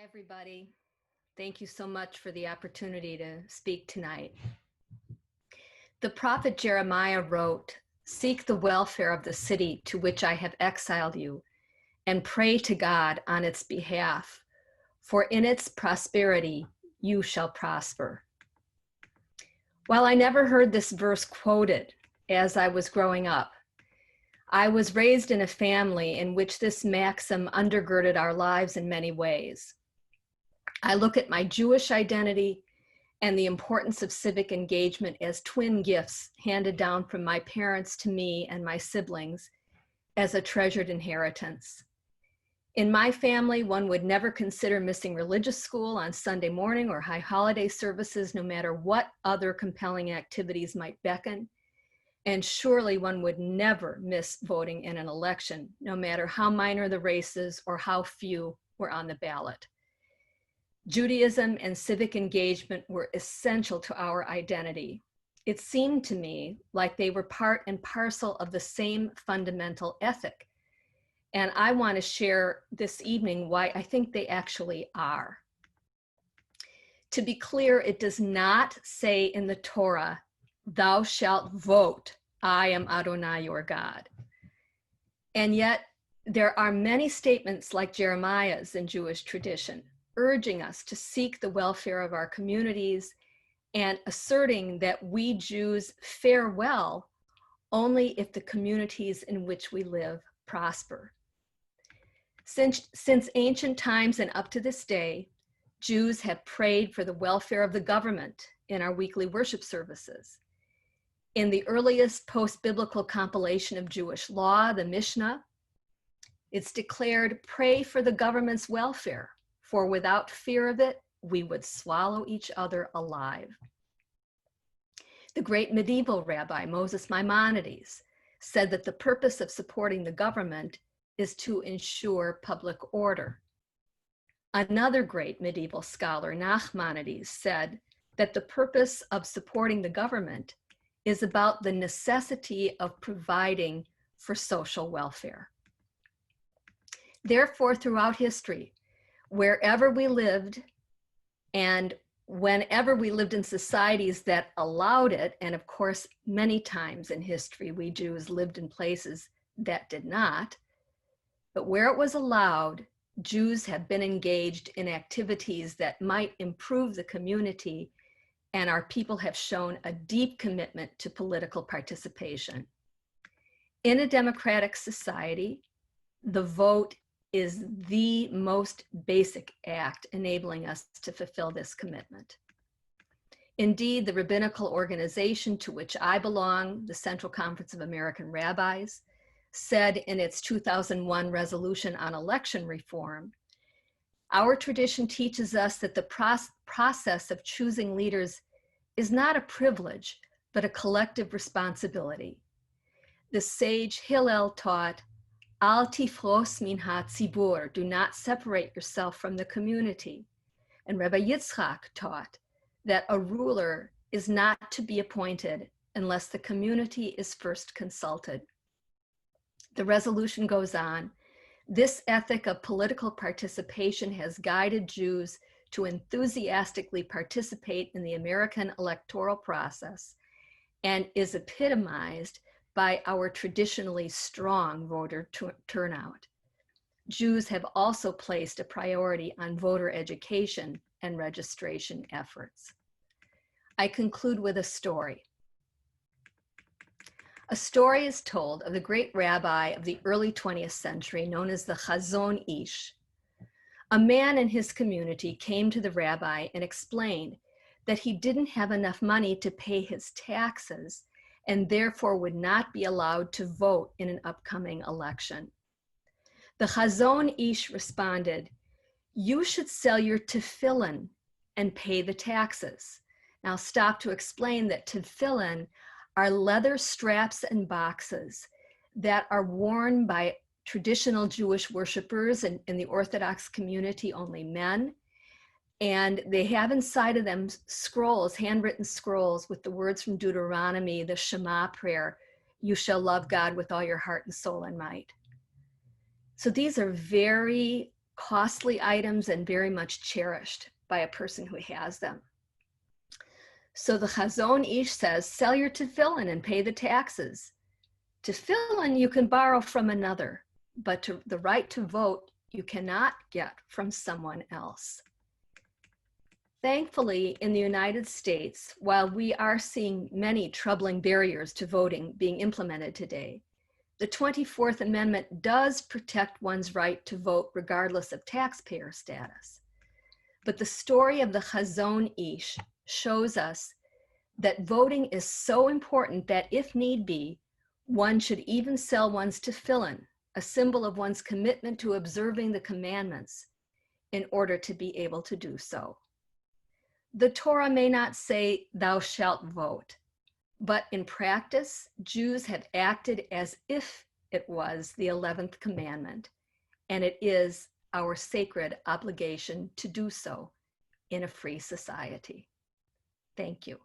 everybody. Thank you so much for the opportunity to speak tonight. The prophet Jeremiah wrote, "Seek the welfare of the city to which I have exiled you, and pray to God on its behalf, for in its prosperity you shall prosper." While I never heard this verse quoted as I was growing up, I was raised in a family in which this maxim undergirded our lives in many ways. I look at my Jewish identity and the importance of civic engagement as twin gifts handed down from my parents to me and my siblings as a treasured inheritance. In my family, one would never consider missing religious school on Sunday morning or high holiday services, no matter what other compelling activities might beckon. And surely one would never miss voting in an election, no matter how minor the races or how few were on the ballot. Judaism and civic engagement were essential to our identity. It seemed to me like they were part and parcel of the same fundamental ethic. And I want to share this evening why I think they actually are. To be clear, it does not say in the Torah, "Thou shalt vote, I am Adonai your God." And yet, there are many statements like Jeremiah's in Jewish tradition, urging us to seek the welfare of our communities and asserting that we Jews fare well only if the communities in which we live prosper. Since ancient times and up to this day, Jews have prayed for the welfare of the government in our weekly worship services. In the earliest post-biblical compilation of Jewish law, the Mishnah, it's declared, "Pray for the government's welfare, for without fear of it, we would swallow each other alive." The great medieval rabbi, Moses Maimonides, said that the purpose of supporting the government is to ensure public order. Another great medieval scholar, Nachmanides, said that the purpose of supporting the government is about the necessity of providing for social welfare. Therefore, throughout history, wherever we lived and whenever we lived in societies that allowed it, and of course, many times in history, we Jews lived in places that did not, but where it was allowed, Jews have been engaged in activities that might improve the community, and our people have shown a deep commitment to political participation. In a democratic society, the vote is the most basic act enabling us to fulfill this commitment. Indeed, the rabbinical organization to which I belong, the Central Conference of American Rabbis, said in its 2001 resolution on election reform, "Our tradition teaches us that the process of choosing leaders is not a privilege, but a collective responsibility." The sage Hillel taught, "Al tifros min hatzibur," do not separate yourself from the community. And Rabbi Yitzchak taught that a ruler is not to be appointed unless the community is first consulted. The resolution goes on, "This ethic of political participation has guided Jews to enthusiastically participate in the American electoral process and is epitomized by our traditionally strong voter turnout. Jews have also placed a priority on voter education and registration efforts." I conclude with a story. A story is told of the great rabbi of the early 20th century known as the Chazon Ish. A man in his community came to the rabbi and explained that he didn't have enough money to pay his taxes and therefore would not be allowed to vote in an upcoming election. The Chazon Ish responded, "You should sell your tefillin and pay the taxes." Now stop to explain that tefillin are leather straps and boxes that are worn by traditional Jewish worshipers and in the Orthodox community, only men. And they have inside of them scrolls, handwritten scrolls with the words from Deuteronomy, the Shema prayer, "You shall love God with all your heart and soul and might." So these are very costly items and very much cherished by a person who has them. So the Chazon Ish says, sell your tefillin and pay the taxes. Tefillin you can borrow from another, but the right to vote you cannot get from someone else. Thankfully, in the United States, while we are seeing many troubling barriers to voting being implemented today, the 24th Amendment does protect one's right to vote regardless of taxpayer status. But the story of the Chazon Ish shows us that voting is so important that if need be, one should even sell one's tefillin, a symbol of one's commitment to observing the commandments, in order to be able to do so. The Torah may not say, thou shalt vote, but in practice, Jews have acted as if it was the 11th commandment, and it is our sacred obligation to do so in a free society. Thank you.